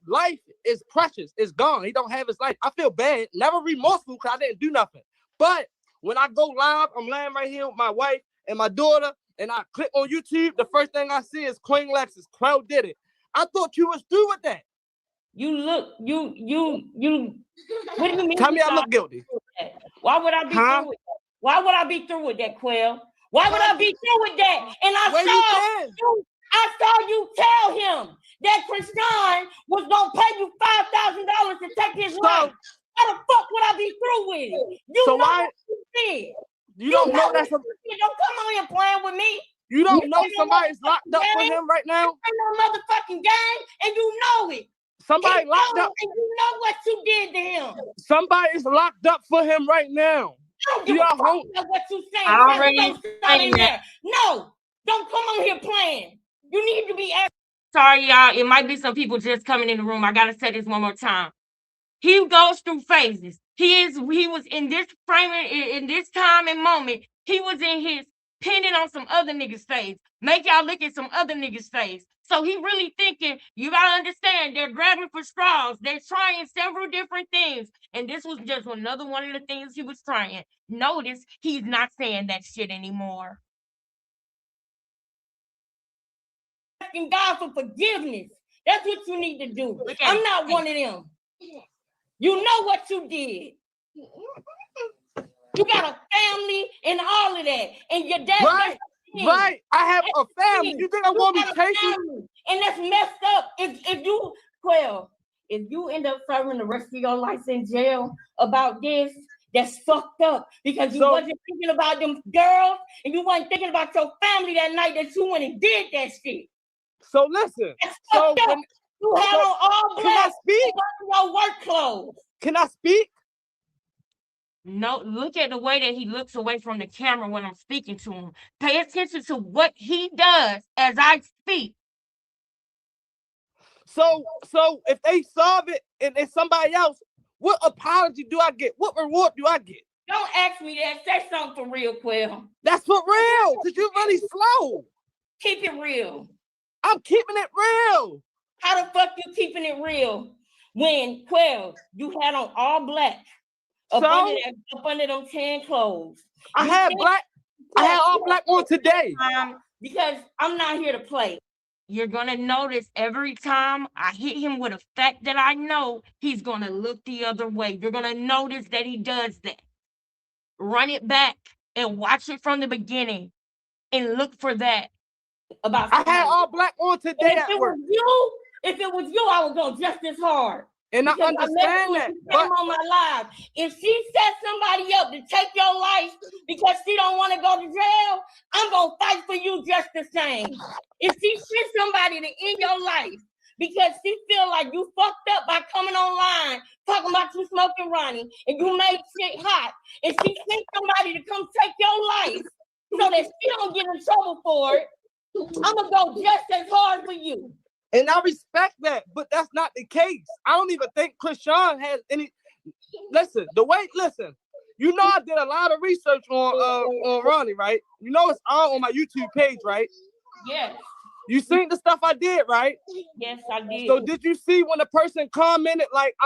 life is precious. It's gone. He don't have his life. I feel bad. Never remorseful because I didn't do nothing. But when I go live, I'm laying right here with my wife and my daughter, and I click on YouTube. The first thing I see is Queen Lexus. Crow did it. I thought you was through with that. What do you mean? Tell me I look guilty. Why would I be through with that? Why would I be through with that, Quell? Why would I be through with that? And I saw you tell him that Krishan was gonna pay you $5,000 to take his life. How the fuck would I be through with it? You know what you did. You don't know that. Don't come on here playing with me. You don't know somebody's locked up for him right now? Ain't no motherfucking game, and you know it. Somebody locked up. And you know what you did to him. Somebody's locked up for him right now. I don't give a fuck about what you saying. I already saying that. No, don't come on here playing. You need to be. Sorry, y'all. It might be some people just coming in the room. I gotta say this one more time. He goes through phases. He was in this frame in this time and moment. He was in his pinning on some other niggas' face. Make y'all look at some other niggas' face. So he really thinking, you gotta understand, they're grabbing for straws. They're trying several different things. And this was just another one of the things he was trying. Notice he's not saying that shit anymore. Asking God for forgiveness. That's what you need to do. I'm not one of them. You know what you did. You got a family and all of that. And your dad. Right. I have a family. You think I'm gonna be patient? And that's messed up. If you end up serving the rest of your life in jail about this, that's fucked up. Because you wasn't thinking about them girls and you wasn't thinking about your family that night that you went and did that shit. So listen. You had on all black. Can I speak? Your work clothes. Can I speak? No, look at the way that he looks away from the camera when I'm speaking to him. Pay attention to what he does as I speak. So if they solve it and it's somebody else, what apology do I get? What reward do I get? Don't ask me that. Say something for real, Quell. That's for real, because you're really slow. Keep it real. I'm keeping it real. How the fuck you keeping it real when, Quell, you had on all black? Up under them tan clothes. I had all black on today. Because I'm not here to play. You're gonna notice every time I hit him with a fact that I know, he's gonna look the other way. You're gonna notice that he does that. Run it back and watch it from the beginning and look for that. I had all black on today. If it was you, I would go just as hard. And I understand that. But on my live, if she set somebody up to take your life because she don't want to go to jail, I'm gonna fight for you just the same. If she sent somebody to end your life because she feel like you fucked up by coming online talking about you smoking Ronnie and you made shit hot, and she sent somebody to come take your life so that she don't get in trouble for it, I'm gonna go just as hard for you. And I respect that, but that's not the case. I don't even think Krishan has any. Listen, you know I did a lot of research on Ronnie, right? You know it's all on my YouTube page, right? Yes. You seen the stuff I did, right? Yes, I did. So did you see when the person commented like,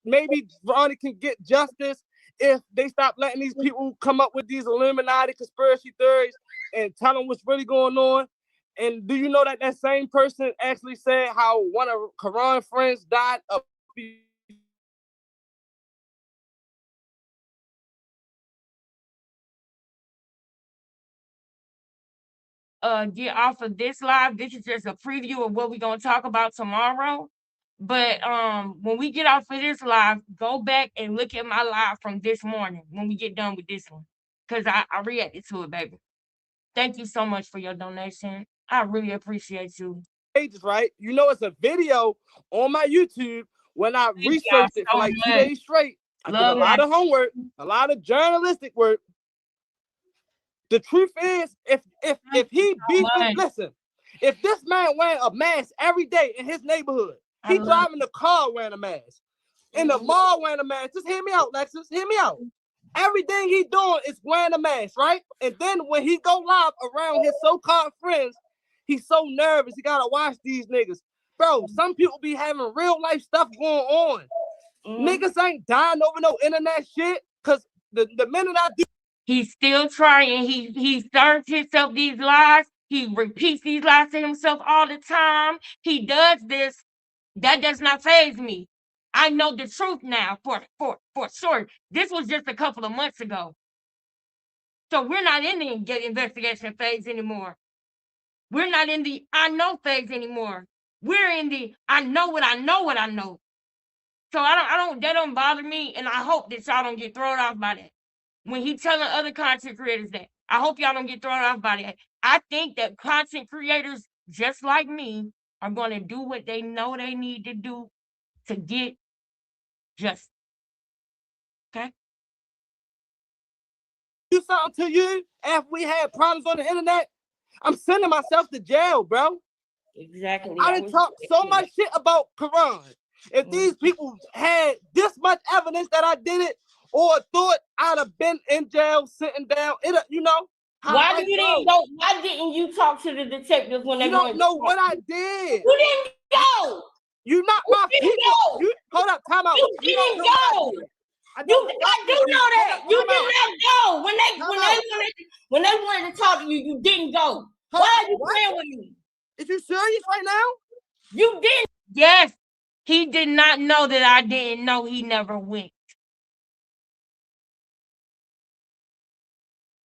maybe Ronnie can get justice if they stop letting these people come up with these Illuminati conspiracy theories and tell them what's really going on? And do you know that same person actually said how one of Karan's friends died of get off of this live. This is just a preview of what we're gonna talk about tomorrow. But when we get off of this live, go back and look at my live from this morning when we get done with this one. Because I reacted to it, baby. Thank you so much for your donation. I really appreciate you. Pages, right? You know, it's a video on my YouTube when I researched it for like 2 days straight. I did a lot of homework, a lot of journalistic work. The truth is, if he beefing, listen, if this man wearing a mask every day in his neighborhood, he driving the car wearing a mask, in the mall wearing a mask. Just hear me out, Lexus. Hear me out. Everything he doing is wearing a mask, right? And then when he go live around his so-called friends, he's so nervous. He gotta watch these niggas. Bro, some people be having real life stuff going on. Niggas ain't dying over no internet shit. Cause the minute I do, he's still trying. He serves himself these lies. He repeats these lies to himself all the time. He does this. That does not faze me. I know the truth now for sure. This was just a couple of months ago. So we're not in the investigation phase anymore. We're not in the I know phase anymore. We're in the I know what I know what I know. So that don't bother me, and I hope that y'all don't get thrown off by that. When he telling other content creators that, I hope y'all don't get thrown off by that. I think that content creators just like me are going to do what they know they need to do to get justice. Okay? Do something to you after we had problems on the internet, I'm sending myself to jail, bro. Exactly. I done talked so much shit about Quran. If these people had this much evidence that I did it or thought I'd have been in jail sitting down, you know. Why didn't go? Why didn't you talk to the detectives when they don't know what I did? You didn't go. You not my people. You, hold up, time out. You didn't go. I do know that. You did not go. When they wanted to talk to you, you didn't go. Why are you playing with me? Is you serious right now? You didn't. Yes. He did not know that I didn't know. He never went.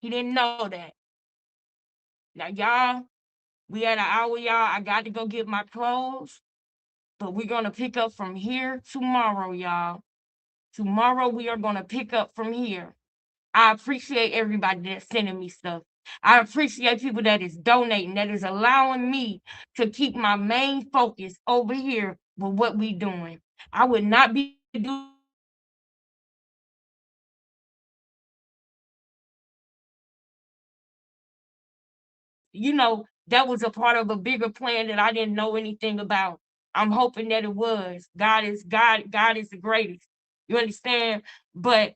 He didn't know that. Now, y'all, we at an hour, y'all. I got to go get my clothes. But we're going to pick up from here tomorrow, y'all. Tomorrow, we are going to pick up from here. I appreciate everybody that's sending me stuff. I appreciate people that is donating, that is allowing me to keep my main focus over here with what we doing. I would not be doing that was a part of a bigger plan that I didn't know anything about. I'm hoping that it was. God is the greatest. You understand? But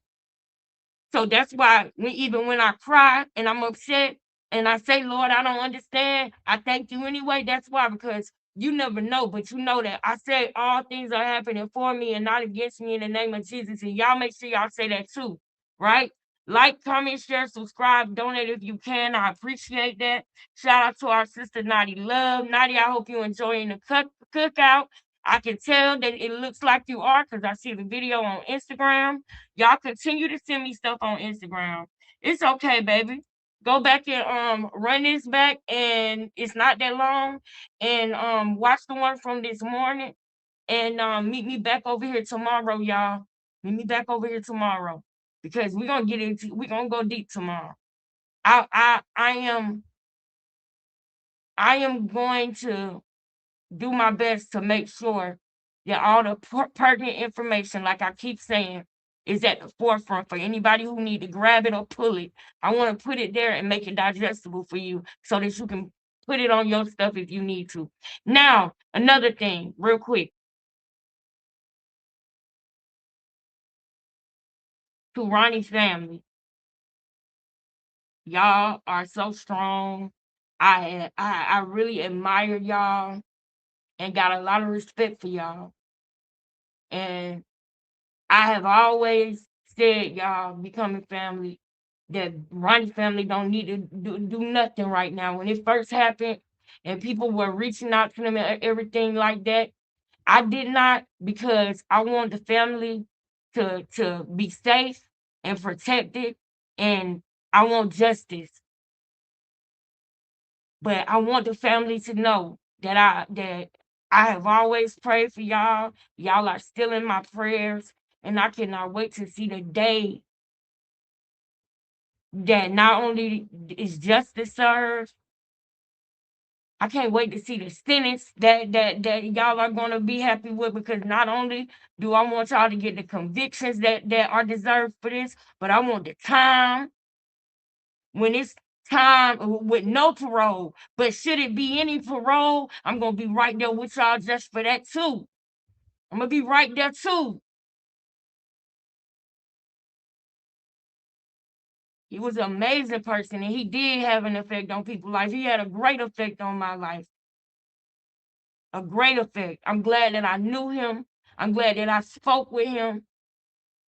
so that's why even when I cry and I'm upset and I say, Lord, I don't understand, I thank you anyway. That's why, because you never know, but you know that I say all things are happening for me and not against me in the name of Jesus. And y'all make sure y'all say that too, right? Like, comment, share, subscribe, donate if you can. I appreciate that. Shout out to our sister Naughty Love. Naughty, I hope you're enjoying the cookout. I can tell that it looks like you are because I see the video on Instagram. Y'all continue to send me stuff on Instagram. It's okay, baby. Go back and run this back, and it's not that long. And watch the one from this morning. And meet me back over here tomorrow, y'all. Meet me back over here tomorrow. Because we're gonna go deep tomorrow. I am going to do my best to make sure that all the pertinent information, like I keep saying, is at the forefront for anybody who need to grab it or pull it. I want to put it there and make it digestible for you so that you can put it on your stuff if you need to. Now, another thing, real quick. To Ronnie's family, y'all are so strong. I really admire y'all and got a lot of respect for y'all. And I have always said, y'all becoming family, that Ronnie family don't need to do nothing right now. When it first happened and people were reaching out to them and everything like that, I did not, because I want the family to be safe and protected, and I want justice. But I want the family to know that I have always prayed for y'all. Y'all are still in my prayers. And I cannot wait to see the day that not only is justice served, I can't wait to see the sentence that y'all are gonna be happy with, because not only do I want y'all to get the convictions that are deserved for this, but I want the time when it's time with no parole. But should it be any parole, I'm gonna be right there with y'all just for that too. I'm gonna be right there too. He was an amazing person, and he did have an effect on people's life. He had a great effect on my life. A great effect. I'm glad that I knew him. I'm glad that I spoke with him.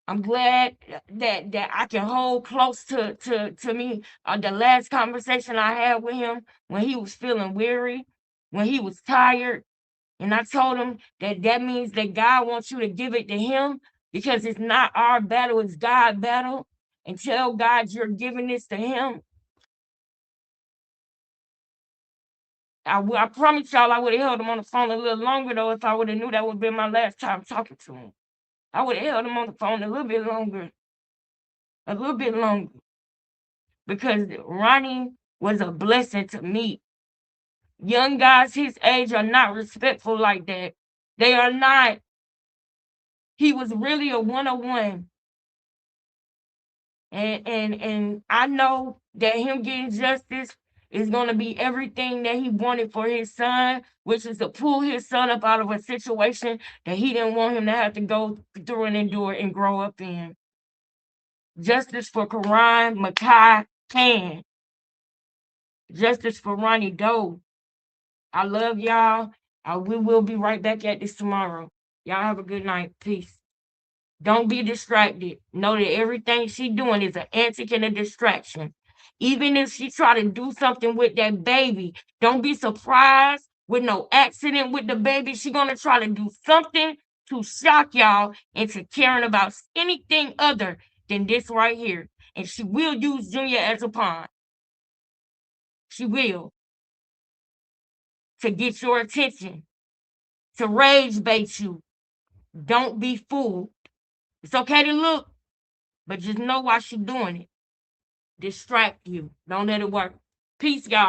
I'm glad that I can hold close to me the last conversation I had with him when he was feeling weary, when he was tired. And I told him that means that God wants you to give it to him, because it's not our battle, it's God's battle. And tell God you're giving this to him. I promise y'all I would have held him on the phone a little longer, though, if I would have knew that would have been my last time talking to him. I would have held him on the phone a little bit longer. A little bit longer. Because Ronnie was a blessing to me. Young guys his age are not respectful like that. They are not. He was really a 101. And I know that him getting justice is going to be everything that he wanted for his son, which is to pull his son up out of a situation that he didn't want him to have to go through and endure and grow up in. Justice for Karan Makai Khan. Justice for Ronnie Doe. I love y'all. We will be right back at this tomorrow. Y'all have a good night. Peace. Don't be distracted. Know that everything she doing is an antic and a distraction. Even if she try to do something with that baby, don't be surprised with no accident with the baby. She gonna try to do something to shock y'all into caring about anything other than this right here. And she will use Junior as a pawn. She will. To get your attention. To rage bait you. Don't be fooled. It's okay to look, but just know why she's doing it. Distract you. Don't let it work. Peace, y'all.